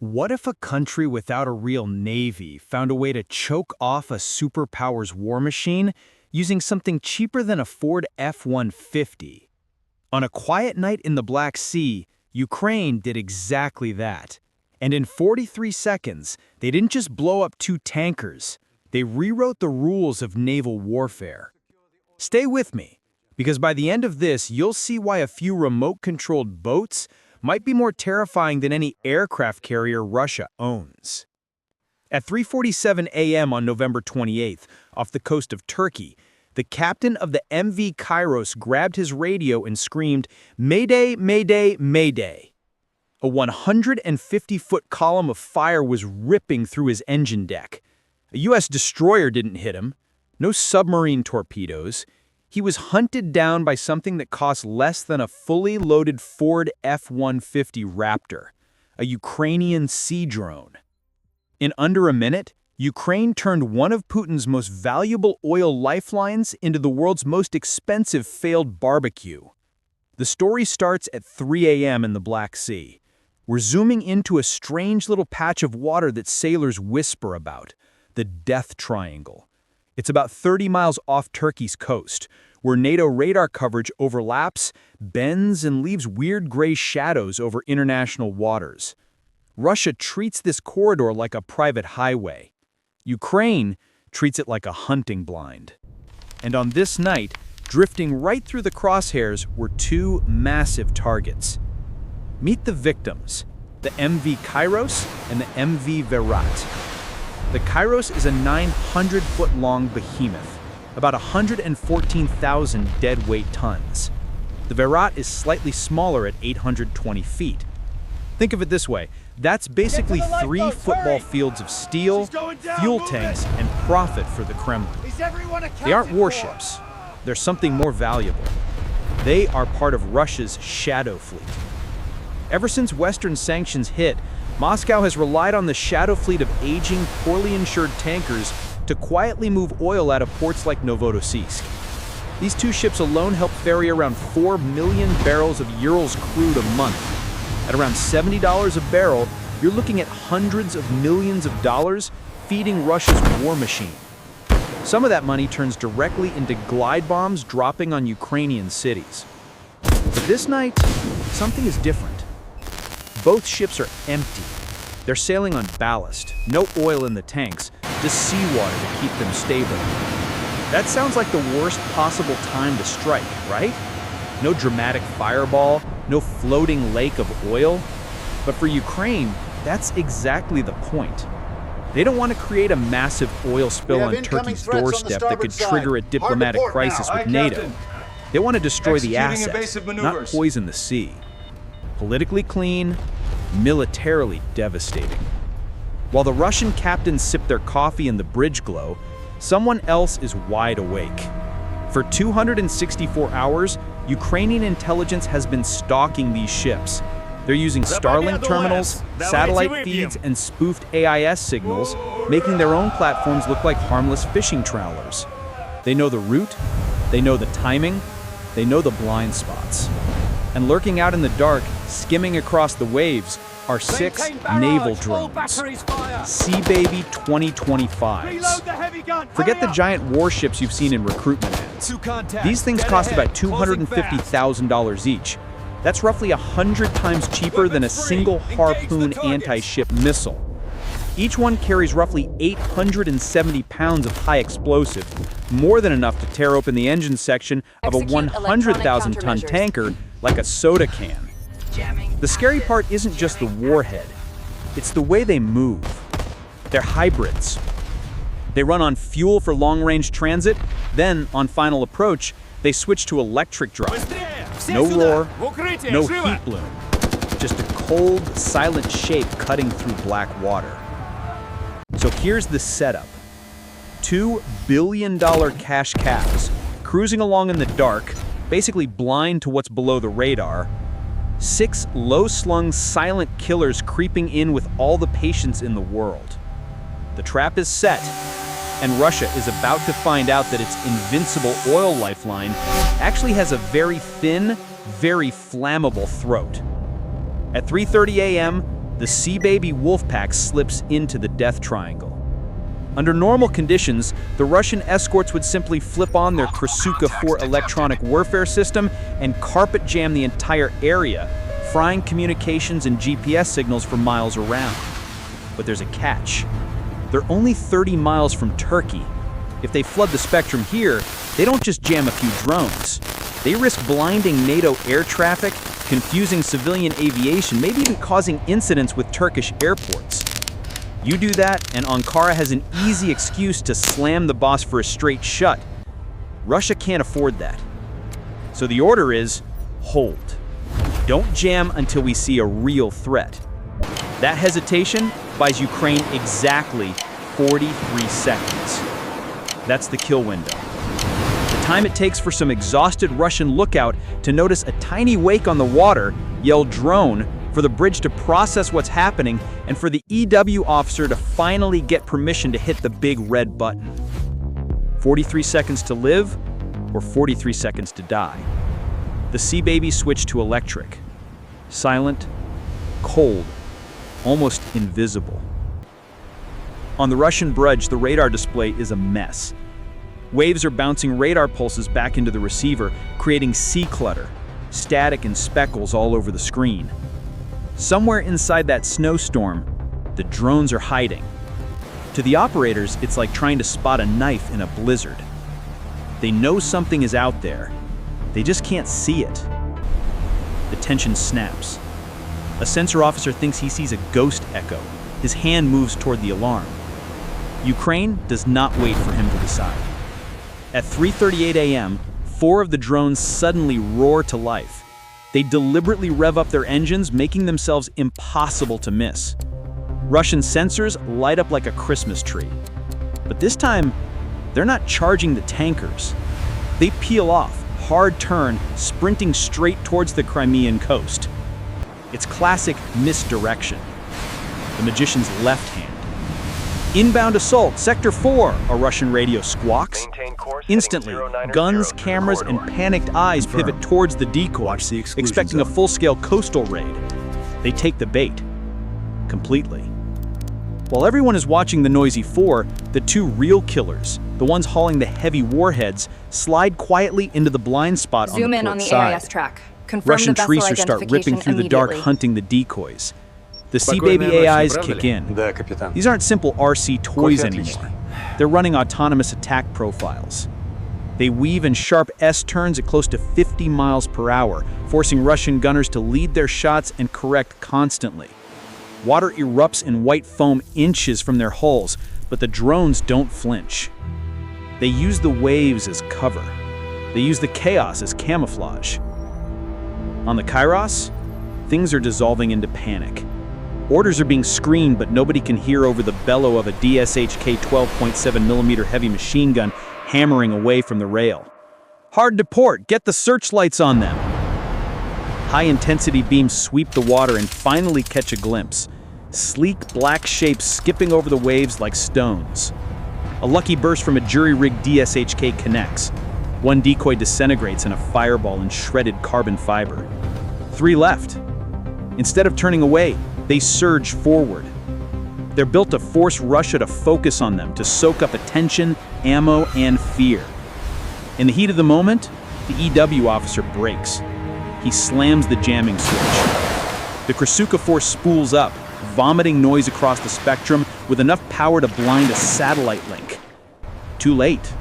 What if a country without a real navy found a way to choke off a superpower's war machine using something cheaper than a Ford F-150? On a quiet night in the Black Sea, Ukraine did exactly that. And in 43 seconds, they didn't just blow up 2 tankers. They rewrote the rules of naval warfare. Stay with me, because by the end of this, you'll see why a few remote-controlled boats might be more terrifying than any aircraft carrier Russia owns. At 3:47 a.m. on November 28th, off the coast of Turkey, the captain of the MV Kairos grabbed his radio and screamed, "Mayday, Mayday, Mayday." A 150-foot column of fire was ripping through his engine deck. A U.S. destroyer didn't hit him. No submarine torpedoes. He was hunted down by something that cost less than a fully loaded Ford F-150 Raptor, a Ukrainian sea drone. In under a minute, Ukraine turned one of Putin's most valuable oil lifelines into the world's most expensive failed barbecue. The story starts at 3 a.m. in the Black Sea. We're zooming into a strange little patch of water that sailors whisper about, the Death Triangle. It's about 30 miles off Turkey's coast, where NATO radar coverage overlaps, bends, and leaves weird gray shadows over international waters. Russia treats this corridor like a private highway. Ukraine treats it like a hunting blind. And on this night, drifting right through the crosshairs were 2 massive targets. Meet the victims, the MV Kairos and the MV Virat. The Kairos is a 900-foot-long behemoth, about 114,000 deadweight tons. The Virat is slightly smaller at 820 feet. Think of it this way, that's basically 3 football fields of steel, fuel tanks, and profit for the Kremlin. They aren't warships. They're something more valuable. They are part of Russia's shadow fleet. Ever since Western sanctions hit, Moscow has relied on the shadow fleet of aging, poorly insured tankers to quietly move oil out of ports like Novorossiysk. These 2 ships alone help ferry around 4 million barrels of Urals crude a month. At around $70 a barrel, you're looking at hundreds of millions of dollars feeding Russia's war machine. Some of that money turns directly into glide bombs dropping on Ukrainian cities. But this night, something is different. Both ships are empty. They're sailing on ballast, no oil in the tanks, just seawater to keep them stable. That sounds like the worst possible time to strike, right? No dramatic fireball, no floating lake of oil. But for Ukraine, that's exactly the point. They don't want to create a massive oil spill on Turkey's doorstep that could trigger a diplomatic crisis with NATO. They want to destroy the assets, not poison the sea. Politically clean, militarily devastating. While the Russian captains sip their coffee in the bridge glow, someone else is wide awake. For 264 hours, Ukrainian intelligence has been stalking these ships. They're using Starlink terminals, satellite feeds, and spoofed AIS signals, making their own platforms look like harmless fishing trawlers. They know the route, they know the timing, they know the blind spots. And lurking out in the dark, skimming across the waves, are 6 naval drones, Sea Baby 2025s. Forget the giant warships you've seen in recruitment ads. These things cost about $250,000 each. That's roughly 100 times cheaper than a single Harpoon anti-ship missile. Each one carries roughly 870 pounds of high explosive, more than enough to tear open the engine section of a 100,000-ton tanker like a soda can. The scary part isn't just the warhead, it's the way they move. They're hybrids. They run on fuel for long-range transit, then, on final approach, they switch to electric drive. No roar, no heat bloom, just a cold, silent shape cutting through black water. So here's the setup. 2 billion-dollar cash cows, cruising along in the dark, basically blind to what's below the radar. 6 low-slung silent killers creeping in with all the patience in the world. The trap is set, and Russia is about to find out that its invincible oil lifeline actually has a very thin, very flammable throat. At 3:30 a.m., the Sea Baby wolf pack slips into the death triangle. Under normal conditions, the Russian escorts would simply flip on their Krasuka-4 electronic warfare system and carpet jam the entire area, frying communications and GPS signals for miles around. But there's a catch. They're only 30 miles from Turkey. If they flood the spectrum here, they don't just jam a few drones. They risk blinding NATO air traffic, confusing civilian aviation, maybe even causing incidents with Turkish airports. You do that, and Ankara has an easy excuse to slam the Bosphorus Strait shut. Russia can't afford that. So the order is, hold. Don't jam until we see a real threat. That hesitation buys Ukraine exactly 43 seconds. That's the kill window. The time it takes for some exhausted Russian lookout to notice a tiny wake on the water, yell drone, for the bridge to process what's happening, and for the EW officer to finally get permission to hit the big red button. 43 seconds to live, or 43 seconds to die. The Sea Baby switched to electric. Silent, cold, almost invisible. On the Russian bridge, the radar display is a mess. Waves are bouncing radar pulses back into the receiver, creating sea clutter, static and speckles all over the screen. Somewhere inside that snowstorm, the drones are hiding. To the operators, it's like trying to spot a knife in a blizzard. They know something is out there. They just can't see it. The tension snaps. A sensor officer thinks he sees a ghost echo. His hand moves toward the alarm. Ukraine does not wait for him to decide. At 3:38 a.m., 4 of the drones suddenly roar to life. They deliberately rev up their engines, making themselves impossible to miss. Russian sensors light up like a Christmas tree. But this time, they're not charging the tankers. They peel off, hard turn, sprinting straight towards the Crimean coast. It's classic misdirection. The magician's left hand. Inbound assault, Sector 4, a Russian radio squawks. Instantly, guns, cameras, and panicked eyes pivot towards the Decoy, expecting a full-scale coastal raid. They take the bait. Completely. While everyone is watching the noisy 4, the 2 real killers, the ones hauling the heavy warheads, slide quietly into the blind spot on the port side. Zoom in on the AIS track. Confirm Russian the vessel tracers start ripping through the dark, hunting the decoys. The Sea Baby AIs kick in. These aren't simple RC toys anymore. They're running autonomous attack profiles. They weave in sharp S-turns at close to 50 miles per hour, forcing Russian gunners to lead their shots and correct constantly. Water erupts in white foam inches from their hulls, but the drones don't flinch. They use the waves as cover. They use the chaos as camouflage. On the Kairos, things are dissolving into panic. Orders are being screamed, but nobody can hear over the bellow of a DSHK 12.7mm heavy machine gun hammering away from the rail. Hard to port, get the searchlights on them. High-intensity beams sweep the water and finally catch a glimpse. Sleek black shapes skipping over the waves like stones. A lucky burst from a jury-rigged DSHK connects. One decoy disintegrates in a fireball in shredded carbon fiber. 3 left. Instead of turning away, they surge forward. They're built to force Russia to focus on them, to soak up attention, ammo, and fear. In the heat of the moment, the EW officer breaks. He slams the jamming switch. The Krasuka-4 spools up, vomiting noise across the spectrum with enough power to blind a satellite link. Too late.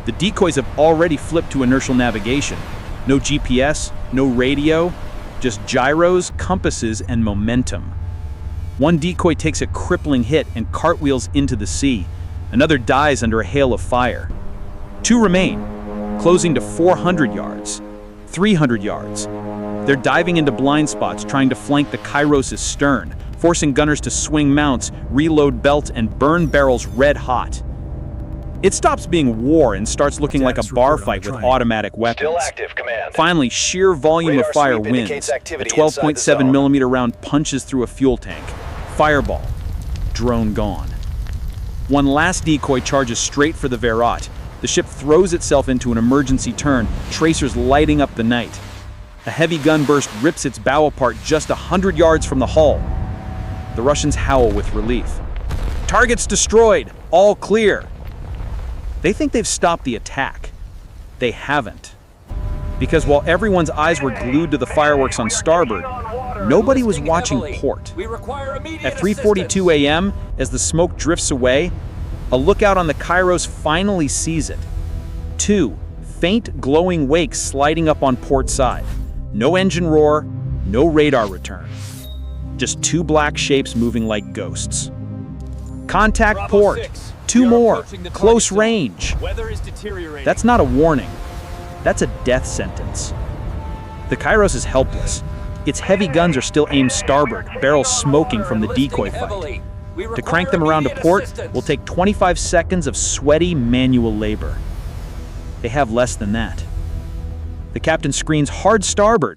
The decoys have already flipped to inertial navigation. No GPS, no radio, just gyros, compasses, and momentum. One decoy takes a crippling hit and cartwheels into the sea. Another dies under a hail of fire. 2 remain, closing to 400 yards, 300 yards. They're diving into blind spots, trying to flank the Kairos' stern, forcing gunners to swing mounts, reload belts, and burn barrels red hot. It stops being war and starts looking like a bar fight with automatic weapons. Still active, Command. Finally, sheer volume of fire wins. A 12.7mm round punches through a fuel tank. Fireball. Drone gone. One last decoy charges straight for the Virat. The ship throws itself into an emergency turn, tracers lighting up the night. A heavy gun burst rips its bow apart just 100 yards from the hull. The Russians howl with relief. Targets destroyed, all clear. They think they've stopped the attack. They haven't. Because while everyone's eyes were glued to the fireworks on starboard, nobody was watching port. At 3:42 a.m., as the smoke drifts away, a lookout on the Kairos finally sees it. Two faint, glowing wakes sliding up on port side. No engine roar, no radar return. Just two black shapes moving like ghosts. Contact port. Two more. Close range. That's not a warning. That's a death sentence. The Kairos is helpless. Its heavy guns are still aimed starboard, barrels smoking from the decoy fight. To crank them around to port will take 25 seconds of sweaty manual labor. They have less than that. The captain screens hard starboard,